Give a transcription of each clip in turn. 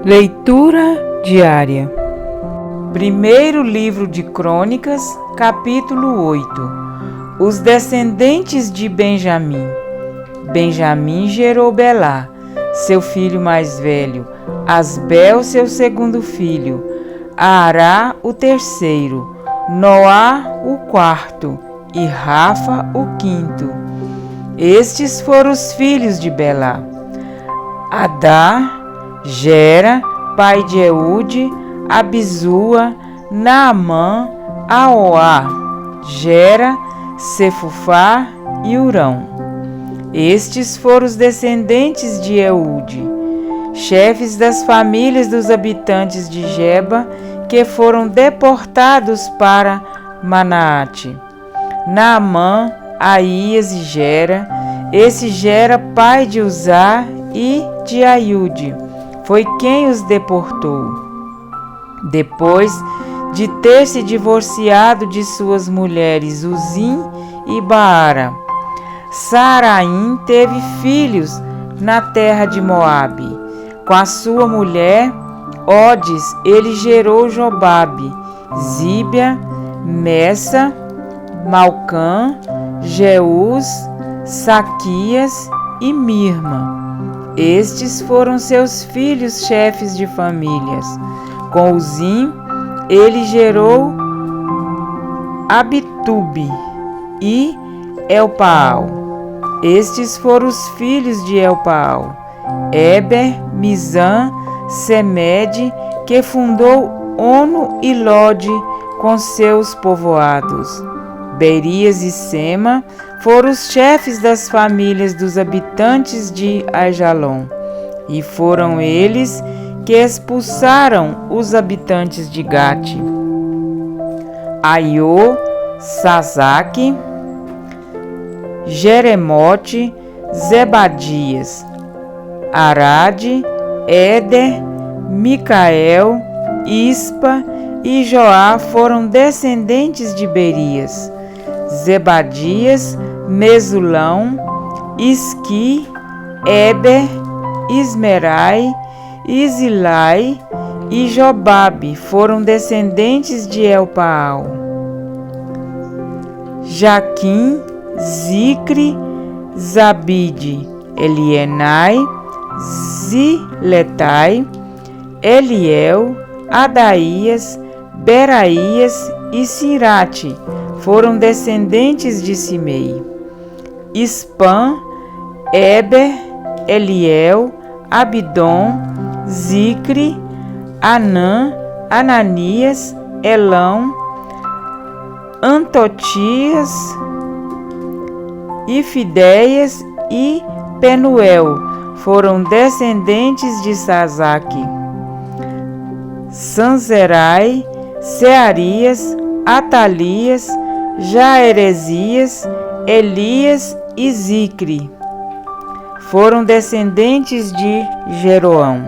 Leitura diária. Primeiro livro de Crônicas, capítulo 8. Os descendentes de Benjamim. Benjamim gerou Belá, seu filho mais velho, Asbel, seu segundo filho, Ará, o terceiro, Noá, o quarto, e Rafa, o quinto. Estes foram os filhos de Belá: Adá, Gera, pai de Eude, Abizua, Naamã, Aoá, Gera, Sefufá e Urão. Estes foram os descendentes de Eude, chefes das famílias dos habitantes de Geba, que foram deportados para Manaate. Naamã, Aías e Gera. Esse Gera, pai de Uzá e de Aiude, foi quem os deportou. Depois de ter se divorciado de suas mulheres Uzim e Baara, Saaraim teve filhos na terra de Moabe. Com a sua mulher Odes, ele gerou Jobabe, Zíbia, Messa, Malcã, Jeús, Saquias e Mirma. Estes foram seus filhos chefes de famílias. Com Uzim, ele gerou Abitube e Elpaal. Estes foram os filhos de Elpaal: Eber, Mizã, Semede, que fundou Ono e Lode com seus povoados. Berias e Sema foram os chefes das famílias dos habitantes de Aijalon, e foram eles que expulsaram os habitantes de Gate. Aiô, Sazaque, Jeremote, Zebadias, Arade, Éder, Micael, Ispa e Joá foram descendentes de Berias. Zebadias, Mesulão, Isqui, Eber, Ismerai, Isilai e Jobabe foram descendentes de Elpaal. Jaquim, Zicre, Zabide, Elienai, Ziletai, Eliel, Adaías, Beraías e Sirate foram descendentes de Simei. Ispã, Eber, Eliel, Abidom, Zicre, Anã, Ananias, Elão, Antotias, Ifidéias e Penuel foram descendentes de Sazaque. Sanzerai, Searias, Atalias, Jaeresias, Elias e Zicre foram descendentes de Jeroão.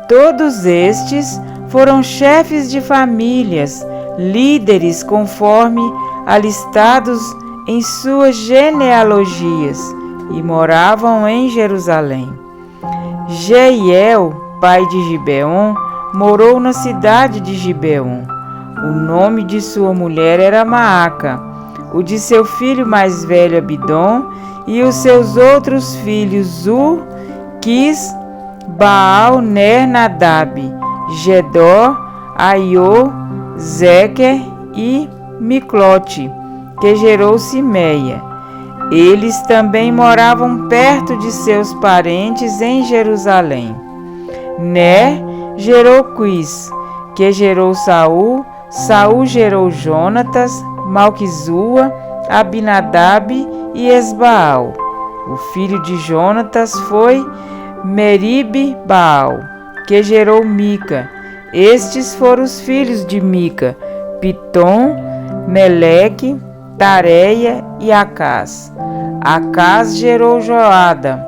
Todos estes foram chefes de famílias, líderes conforme alistados em suas genealogias, e moravam em Jerusalém. Jeiel, pai de Gibeon, morou na cidade de Gibeon. O nome de sua mulher era Maaca, o de seu filho mais velho Abidom, e os seus outros filhos Zur, Quis, Baal, Ner, Nadab, Gedor, Aiô, Zequer e Miclote, que gerou Simeia. Eles também moravam perto de seus parentes em Jerusalém. Ner gerou Quis, que gerou Saul. Saul gerou Jonatas, Malquizua, Abinadab e Esbaal. O filho de Jonatas foi Meribe-Baal, que gerou Mica. Estes foram os filhos de Mica: Pitom, Meleque, Tareia e Acás. Acás gerou Joada.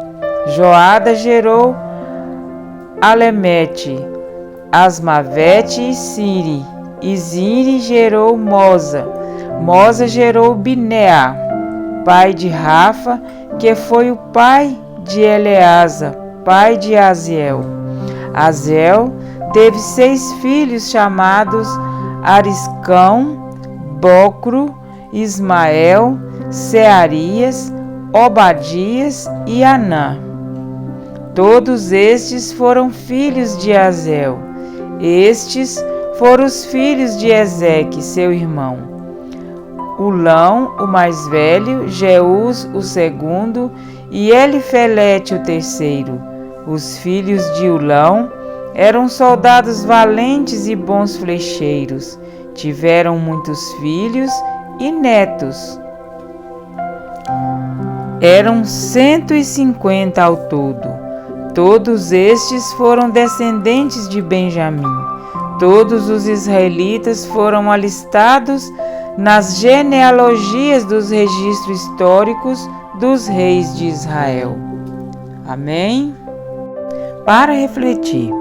Joada gerou Alemete, Asmavete e Siri. E Ziri gerou Moza. Moza gerou Bineá, pai de Rafa, que foi o pai de Eleasa, pai de Aziel. Azel teve 6 filhos chamados Ariscão, Bocro, Ismael, Searias, Obadias e Anã. Todos estes foram filhos de Azel. Estes foram os filhos de Ezeque, seu irmão: Ulão, o mais velho, Jeús, o segundo, e Elifelete, o terceiro. Os filhos de Ulão eram soldados valentes e bons flecheiros. Tiveram muitos filhos e netos. Eram 150 ao todo. Todos estes foram descendentes de Benjamim. Todos os israelitas foram alistados nas genealogias dos registros históricos dos reis de Israel. Amém? Para refletir,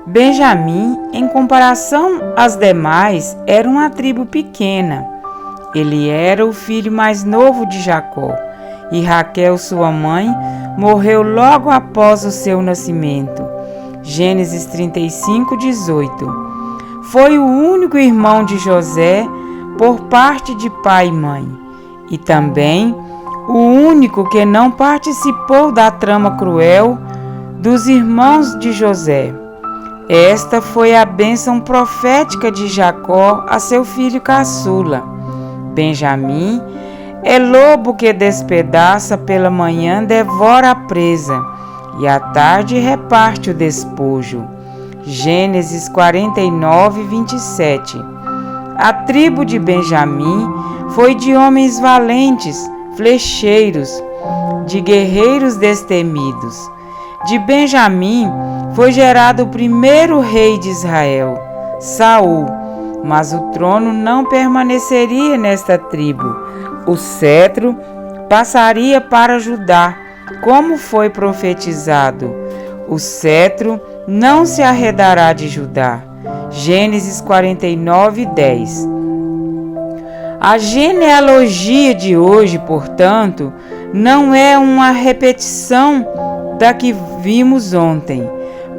Benjamim, em comparação às demais, era uma tribo pequena. Ele era o filho mais novo de Jacó, e Raquel, sua mãe, morreu logo após o seu nascimento. Gênesis 35, 18. Foi o único irmão de José por parte de pai e mãe, e também o único que não participou da trama cruel dos irmãos de José. Esta foi a bênção profética de Jacó a seu filho caçula. Benjamim é lobo que despedaça, pela manhã devora a presa, e à tarde reparte o despojo. Gênesis 49, 27. A tribo de Benjamim foi de homens valentes, flecheiros, de guerreiros destemidos. De Benjamim foi gerado o primeiro rei de Israel, Saul, mas o trono não permaneceria nesta tribo. O cetro passaria para Judá, como foi profetizado. O cetro não se arredará de Judá. Gênesis 49, 10. A genealogia de hoje, portanto, não é uma repetição da que vimos ontem,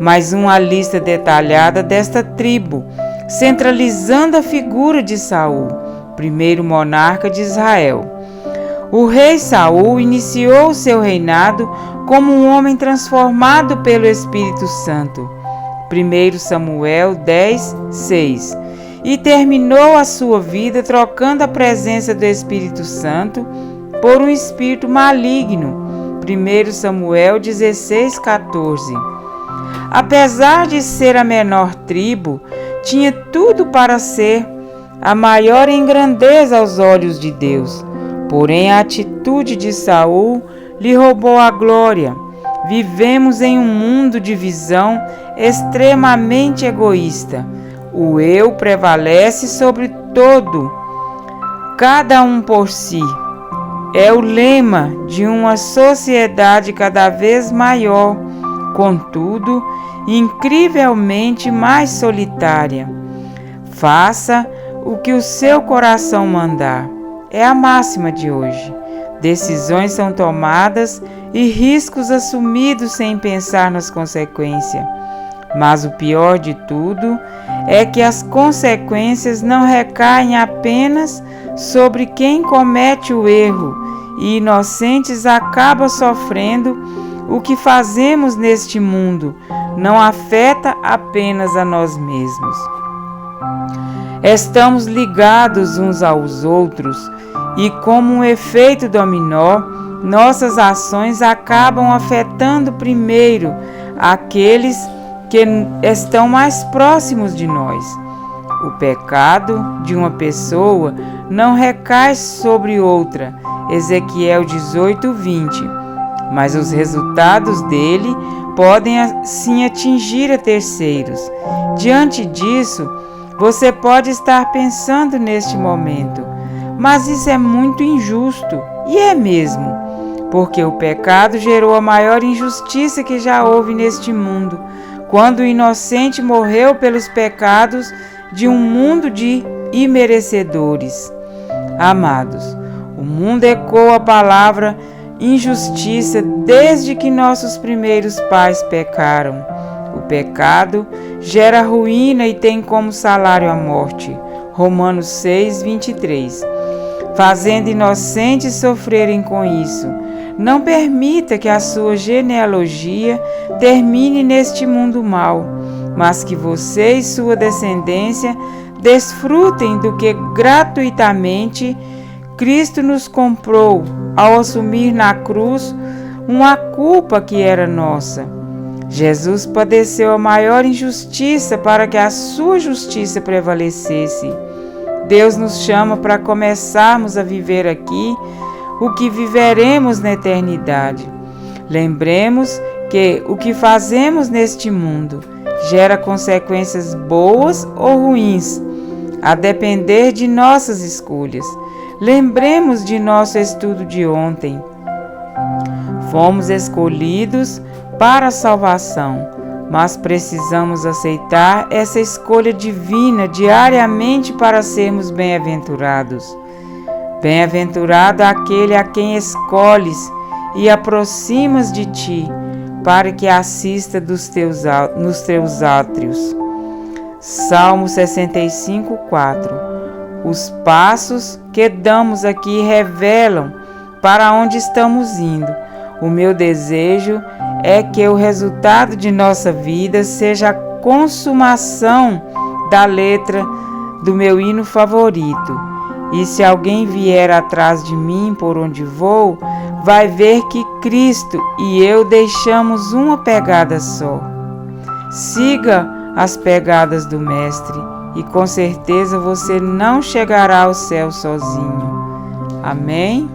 mas uma lista detalhada desta tribo, centralizando a figura de Saul, primeiro monarca de Israel. O rei Saul iniciou seu reinado como um homem transformado pelo Espírito Santo, 1 Samuel 10, 6, e terminou a sua vida trocando a presença do Espírito Santo por um espírito maligno, 1 Samuel 16, 14. Apesar de ser a menor tribo, tinha tudo para ser a maior em grandeza aos olhos de Deus. Porém, a atitude de Saul lhe roubou a glória. Vivemos em um mundo de visão extremamente egoísta. O eu prevalece sobre todo, cada um por si. É o lema de uma sociedade cada vez maior, contudo, incrivelmente mais solitária. Faça o que o seu coração mandar. É a máxima de hoje. Decisões são tomadas e riscos assumidos sem pensar nas consequências. Mas o pior de tudo é que as consequências não recaem apenas sobre quem comete o erro, e inocentes acabam sofrendo. O que fazemos neste mundo não afeta apenas a nós mesmos. Estamos ligados uns aos outros e, como um efeito dominó, nossas ações acabam afetando primeiro aqueles que estão mais próximos de nós. O pecado de uma pessoa não recai sobre outra, Ezequiel 18, 20, mas os resultados dele podem assim atingir a terceiros. Diante disso, você pode estar pensando neste momento: mas isso é muito injusto. E é mesmo, porque o pecado gerou a maior injustiça que já houve neste mundo, quando o inocente morreu pelos pecados de um mundo de imerecedores. Amados, o mundo ecoa a palavra injustiça desde que nossos primeiros pais pecaram. O pecado gera ruína e tem como salário a morte. Romanos 6, 23. Fazendo inocentes sofrerem com isso. Não permita que a sua genealogia termine neste mundo mau, mas que você e sua descendência desfrutem do que gratuitamente Cristo nos comprou ao assumir na cruz uma culpa que era nossa. Jesus padeceu a maior injustiça para que a sua justiça prevalecesse. Deus nos chama para começarmos a viver aqui o que viveremos na eternidade. Lembremos que o que fazemos neste mundo gera consequências boas ou ruins, a depender de nossas escolhas. Lembremos de nosso estudo de ontem. Fomos escolhidos para a salvação, mas precisamos aceitar essa escolha divina diariamente para sermos bem-aventurados. Bem-aventurado aquele a quem escolhes e aproximas de ti, para que assista nos teus átrios. Salmo 65, 4. Os passos que damos aqui revelam para onde estamos indo. O meu desejo é que o resultado de nossa vida seja a consumação da letra do meu hino favorito. E se alguém vier atrás de mim por onde vou, vai ver que Cristo e eu deixamos uma pegada só. Siga as pegadas do Mestre e com certeza você não chegará ao céu sozinho. Amém?